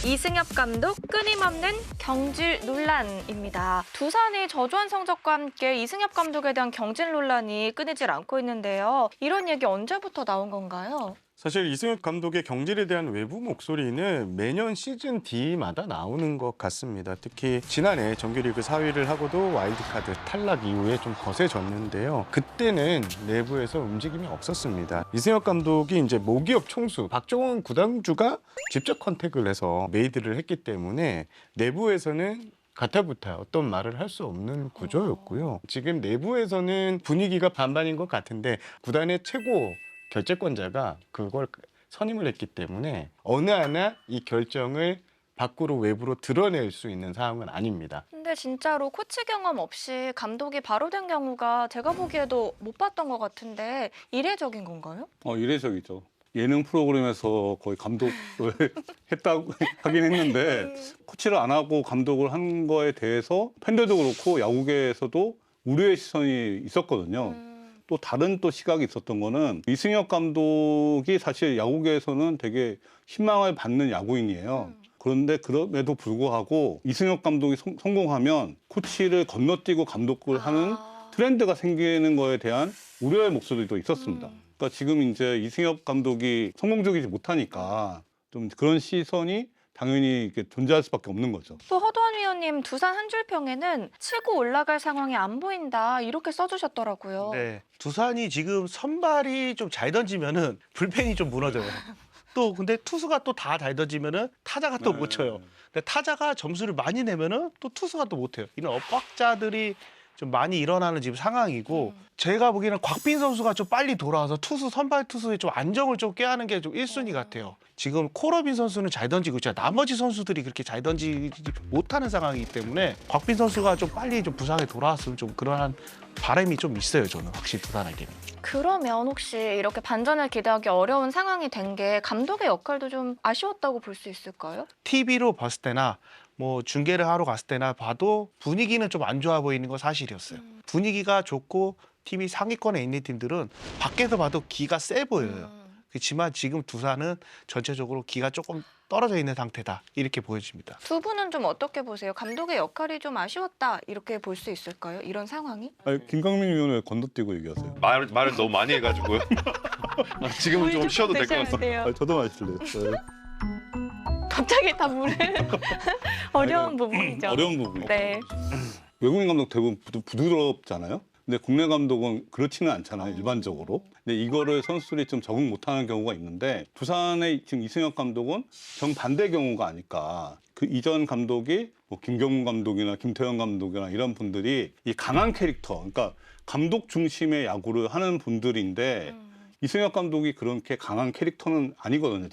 이승엽 감독 끊임없는 경질 논란입니다. 두산의 저조한 성적과 함께 이승엽 감독에 대한 경질 논란이 끊이질 않고 있는데요. 이런 얘기 언제부터 나온 건가요? 사실 이승엽 감독의 경질에 대한 외부 목소리는 매년 시즌 D마다 나오는 것 같습니다. 특히 지난해 정규리그 4위를 하고도 와일드카드 탈락 이후에 좀 거세졌는데요. 그때는 내부에서 움직임이 없었습니다. 이승엽 감독이 이제 모기업 총수 박종원 구단주가 직접 컨택을 해서 메이드를 했기 때문에 내부에서는 가타부타 어떤 말을 할 수 없는 구조였고요. 지금 내부에서는 분위기가 반반인 것 같은데 구단의 최고 결재권자가 그걸 선임을 했기 때문에 어느 하나 이 결정을 밖으로 외부로 드러낼 수 있는 상황은 아닙니다. 근데 진짜로 코치 경험 없이 감독이 바로 된 경우가 제가 보기에도 못 봤던 것 같은데 이례적인 건가요? 이례적이죠. 예능 프로그램에서 거의 감독을 했다고 하긴 했는데 코치를 안 하고 감독을 한 거에 대해서 팬들도 그렇고 야구계에서도 우려의 시선이 있었거든요. 또 다른 또 시각이 있었던 거는 이승엽 감독이 사실 야구계에서는 되게 희망을 받는 야구인이에요. 그런데 그럼에도 불구하고 이승엽 감독이 성공하면 코치를 건너뛰고 감독을 하는 트렌드가 생기는 거에 대한 우려의 목소리도 있었습니다. 그러니까 지금 이제 이승엽 감독이 성공적이지 못하니까 좀 그런 시선이 당연히 이렇게 존재할 수밖에 없는 거죠. 또 허도한 위원님 두산 한 줄 평에는 치고 올라갈 상황이 안 보인다 이렇게 써주셨더라고요. 네, 두산이 지금 선발이 좀 잘 던지면은 불펜이 좀 무너져요. 또 근데 투수가 또 다 잘 던지면은 타자가 또 못 쳐요. 근데 타자가 점수를 많이 내면은 또 투수가 또 못 해요. 이런 엇박자들이 좀 많이 일어나는 지금 상황이고 제가 보기에는 곽빈 선수가 좀 빨리 돌아와서 선발 투수의 좀 안정을 좀 깨하는 게 좀 1순위 같아요. 지금 코러빈 선수는 잘 던지고 있잖아요. 나머지 선수들이 그렇게 잘 던지지 못하는 상황이기 때문에 곽빈 선수가 좀 빨리 좀 부상에 돌아왔으면 좀 그러한 바람이 좀 있어요. 저는 확실히 두산에게는. 그러면 혹시 이렇게 반전을 기대하기 어려운 상황이 된 게 감독의 역할도 좀 아쉬웠다고 볼 수 있을까요? TV로 봤을 때나 뭐 중계를 하러 갔을 때나 봐도 분위기는 좀 안 좋아 보이는 건 사실이었어요. 분위기가 좋고 팀이 상위권에 있는 팀들은 밖에서 봐도 기가 세 보여요. 그렇지만 지금 두산은 전체적으로 기가 조금 떨어져 있는 상태다 이렇게 보여집니다. 두 분은 좀 어떻게 보세요? 감독의 역할이 좀 아쉬웠다 이렇게 볼 수 있을까요? 이런 상황이? 아니, 김강민 위원을 건너뛰고 얘기하세요. 말을 너무 많이 해가지고요. 지금은 좀 쉬어도 될 것 같습니다. 저도 마실래요. 네. 갑자기 다 물을 어려운 부분이죠. 어려운 부분이죠. 네. 외국인 감독 대부분 부드럽잖아요. 근데 국내 감독은 그렇지는 않잖아요, 일반적으로. 근데 이거를 선수들이 좀 적응 못하는 경우가 있는데 두산의 지금 이승엽 감독은 정반대 경우가 아닐까. 그 이전 감독이 뭐 김경문 감독이나 김태형 감독이나 이런 분들이 이 강한 캐릭터, 그러니까 감독 중심의 야구를 하는 분들인데 이승엽 감독이 그렇게 강한 캐릭터는 아니거든요.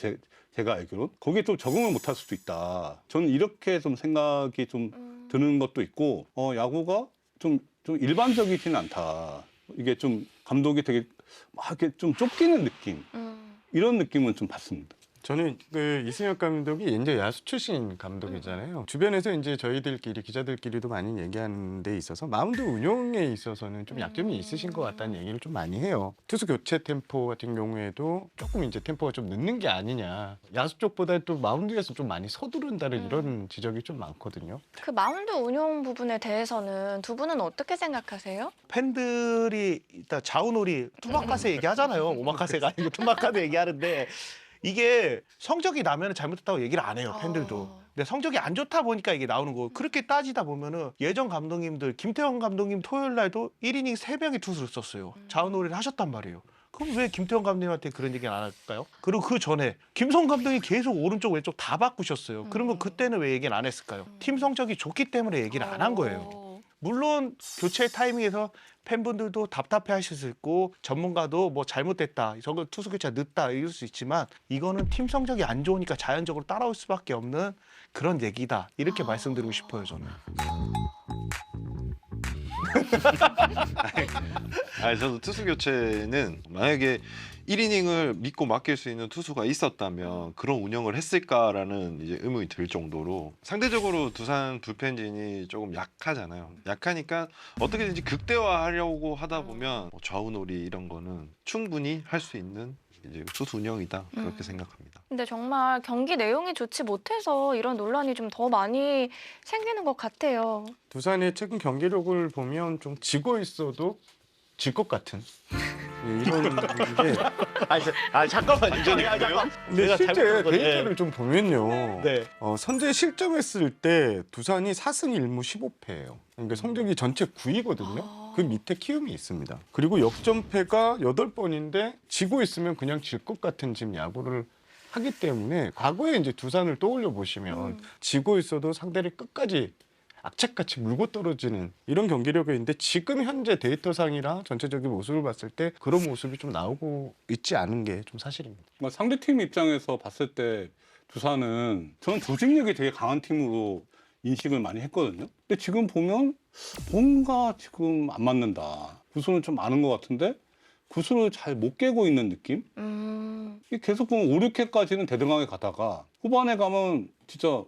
제가 알기로는. 거기에 좀 적응을 못할 수도 있다. 저는 이렇게 좀 생각이 좀 드는 것도 있고 야구가 좀 일반적이지는 않다. 이게 좀 감독이 되게 막 이렇게 좀 쫓기는 느낌. 이런 느낌은 좀 받습니다. 저는 그 이승엽 감독이 이제 야수 출신 감독이잖아요. 주변에서 이제 저희들끼리 기자들끼리도 많이 얘기하는 데 있어서 마운드 운용에 있어서는 좀 약점이 있으신 것 같다는 얘기를 좀 많이 해요. 투수 교체 템포 같은 경우에도 조금 이제 템포가 좀 늦는 게 아니냐. 야수 쪽보다 또 마운드에서 좀 많이 서두른다는 이런 지적이 좀 많거든요. 그 마운드 운용 부분에 대해서는 두 분은 어떻게 생각하세요? 팬들이 일단 자우놀이 투마카세 얘기하잖아요. 오마카세가 아니고 투마카세 얘기하는데 이게 성적이 나면 잘못했다고 얘기를 안 해요, 팬들도. 근데 성적이 안 좋다 보니까 이게 나오는 거고 그렇게 따지다 보면은 예전 감독님들 김태형 감독님 토요일 날도 1이닝 3명의 투수를 썼어요. 자우놀이를 하셨단 말이에요. 그럼 왜 김태형 감독님한테 그런 얘기는 안 할까요? 그리고 그 전에 김성 감독이 계속 오른쪽 왼쪽 다 바꾸셨어요. 그러면 그때는 왜 얘기는 안 했을까요? 팀 성적이 좋기 때문에 얘기를 안 한 거예요. 물론 교체 타이밍에서 팬분들도 답답해 하실 수 있고 전문가도 뭐 잘못됐다, 저거 투수 교체가 늦다 이럴 수 있지만 이거는 팀 성적이 안 좋으니까 자연적으로 따라올 수밖에 없는 그런 얘기다 이렇게 말씀드리고 싶어요 저는. 저도 투수 교체는 만약에 1이닝을 믿고 맡길 수 있는 투수가 있었다면 그런 운영을 했을까라는 이제 의문이 들 정도로 상대적으로 두산 불펜진이 조금 약하잖아요. 약하니까 어떻게든지 극대화하려고 하다 보면 좌우놀이 이런 거는 충분히 할 수 있는 이제 투수 운영이다 그렇게 생각합니다. 근데 정말 경기 내용이 좋지 못해서 이런 논란이 좀 더 많이 생기는 것 같아요. 두산의 최근 경기력을 보면 좀 지고 있어도 질 것 같은 이런 게. 잠깐만요. 완전히 그래요? 근데 내가 실제 잘못한 건데. 데이터를 좀 보면요. 네. 선제 실점했을 때 두산이 4승 1무 15패예요. 그러니까 성적이 전체 9위거든요. 그 밑에 키움이 있습니다. 그리고 역전패가 8번인데 지고 있으면 그냥 질 것 같은 지금 야구를 하기 때문에 과거에 이제 두산을 떠올려 보시면 지고 있어도 상대를 끝까지 악착같이 물고 떨어지는 이런 경기력이 있는데 지금 현재 데이터상이랑 전체적인 모습을 봤을 때 그런 모습이 좀 나오고 있지 않은 게 좀 사실입니다. 그러니까 상대팀 입장에서 봤을 때 두산은 저는 조직력이 되게 강한 팀으로 인식을 많이 했거든요. 근데 지금 보면 뭔가 지금 안 맞는다. 구수는 좀 많은 것 같은데 구수를 잘 못 깨고 있는 느낌? 이게 계속 보면 5, 6회까지는 대등하게 가다가 후반에 가면 진짜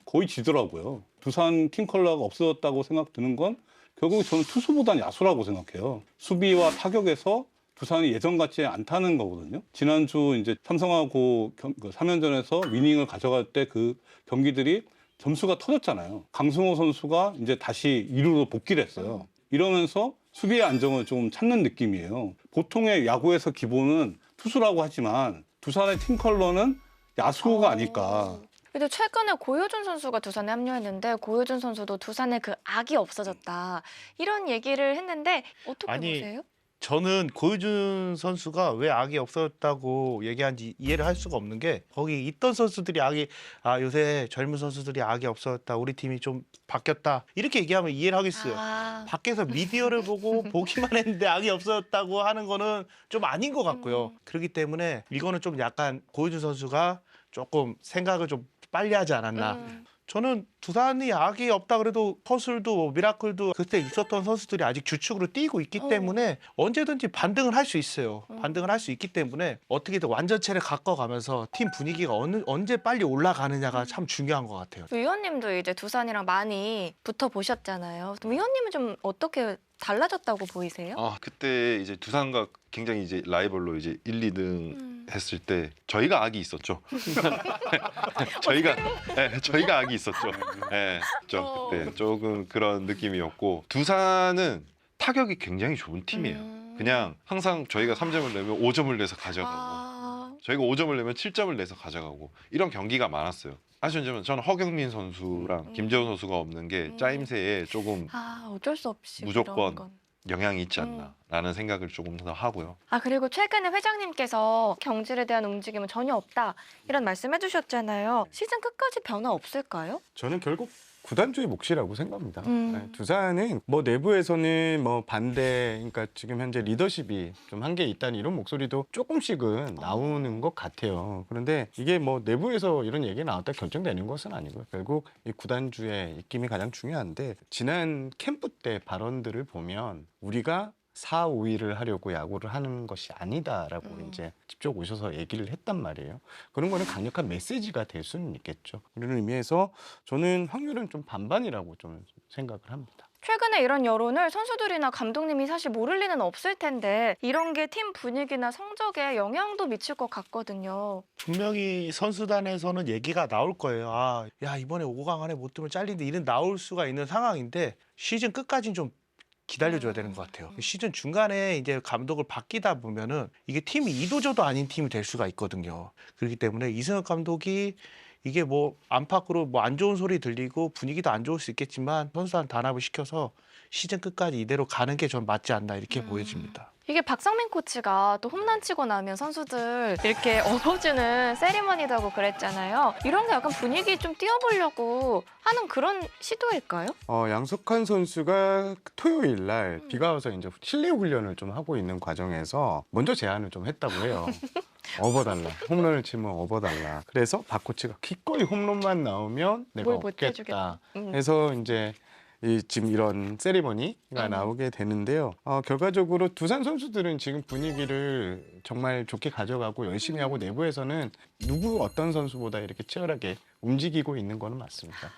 거의 지더라고요. 두산 팀 컬러가 없어졌다고 생각 드는 건 결국 저는 투수보단 야수라고 생각해요. 수비와 타격에서 두산이 예전 같지 않다는 거거든요. 지난주 이제 삼성하고 3연전에서 위닝을 가져갈 때 그 경기들이 점수가 터졌잖아요. 강승호 선수가 이제 다시 2루로 복귀를 했어요. 이러면서 수비의 안정을 좀 찾는 느낌이에요. 보통의 야구에서 기본은 투수라고 하지만 두산의 팀 컬러는 야수가 아닐까. 근데 최근에 고효준 선수가 두산에 합류했는데 고효준 선수도 두산의 그 악이 없어졌다 이런 얘기를 했는데 어떻게 아니, 보세요? 저는 고효준 선수가 왜 악이 없어졌다고 얘기한지 이해를 할 수가 없는 게 거기 있던 선수들이 요새 젊은 선수들이 악이 없어졌다. 우리 팀이 좀 바뀌었다. 이렇게 얘기하면 이해를 하겠어요. 밖에서 미디어를 보고 보기만 했는데 악이 없어졌다고 하는 거는 좀 아닌 것 같고요. 그렇기 때문에 이거는 좀 약간 고효준 선수가 조금 생각을 좀 빨리 하지 않았나. 저는 두산이 악이 없다 그래도 허술도 미라클도 그때 있었던 선수들이 아직 주축으로 뛰고 있기 때문에 언제든지 반등을 할 수 있어요. 반등을 할 수 있기 때문에 어떻게든 완전체를 가꿔가면서 팀 분위기가 언제 빨리 올라가느냐가 참 중요한 것 같아요. 위원님도 이제 두산이랑 많이 붙어 보셨잖아요. 위원님은 좀 어떻게 달라졌다고 보이세요? 그때 이제 두산과 굉장히 이제 라이벌로 이제 1, 2등 했을 때 저희가 악이 있었죠. 저희가 악이 있었죠. 그때 조금 그런 느낌이었고 두산은 타격이 굉장히 좋은 팀이에요. 그냥 항상 저희가 3점을 내면 5점을 내서 가져가고 저희가 5점을 내면 7점을 내서 가져가고 이런 경기가 많았어요. 아시겠지만 저는 허경민 선수랑 김재호 선수가 없는 게 짜임새에 조금 어쩔 수 없이 무조건 이런 건. 영향이 있지 않나라는 생각을 조금 더 하고요. 그리고 최근에 회장님께서 경질에 대한 움직임은 전혀 없다 이런 말씀해 주셨잖아요. 시즌 끝까지 변화 없을까요? 저는 결국 구단주의 몫이라고 생각합니다. 두산은 뭐 내부에서는 뭐 반대, 그러니까 지금 현재 리더십이 좀 한계 있다는 이런 목소리도 조금씩은 나오는 것 같아요. 그런데 이게 뭐 내부에서 이런 얘기가 나왔다 결정되는 것은 아니고요. 결국 이 구단주의 입김이 가장 중요한데 지난 캠프 때 발언들을 보면 우리가 4, 5위를 하려고 야구를 하는 것이 아니다라고 이제 직접 오셔서 얘기를 했단 말이에요. 그런 거는 강력한 메시지가 될 수는 있겠죠. 그런 의미에서 저는 확률은 좀 반반이라고 좀 생각을 합니다. 최근에 이런 여론을 선수들이나 감독님이 사실 모를 리는 없을 텐데 이런 게 팀 분위기나 성적에 영향도 미칠 것 같거든요. 분명히 선수단에서는 얘기가 나올 거예요. 야 이번에 5강 안에 못 들면 잘린데 이런 나올 수가 있는 상황인데 시즌 끝까지는 좀 기다려줘야 되는 것 같아요. 시즌 중간에 이제 감독을 바뀌다 보면은 이게 팀이 이도저도 아닌 팀이 될 수가 있거든요. 그렇기 때문에 이승엽 감독이 이게 뭐 안팎으로 뭐 안 좋은 소리 들리고 분위기도 안 좋을 수 있겠지만 선수단 단합을 시켜서 시즌 끝까지 이대로 가는 게 전 맞지 않나 이렇게 보여집니다. 이게 박성민 코치가 또 홈런 치고 나면 선수들 이렇게 업어주는 세리머니도 하고 그랬잖아요. 이런 게 약간 분위기 좀 띄워보려고 하는 그런 시도일까요? 양석환 선수가 토요일 날 비가 와서 이제 실내 훈련을 좀 하고 있는 과정에서 먼저 제안을 좀 했다고 해요. 업어달라. 홈런을 치면 업어달라. 그래서 박 코치가 기꺼이 홈런만 나오면 내가 뭘 못 업겠다. 해주겠다. 해서 이제 지금 이런 세리머니가 나오게 되는데요. 결과적으로 두산 선수들은 지금 분위기를 정말 좋게 가져가고 열심히 하고 내부에서는 누구 어떤 선수보다 이렇게 치열하게 움직이고 있는 거는 맞습니다.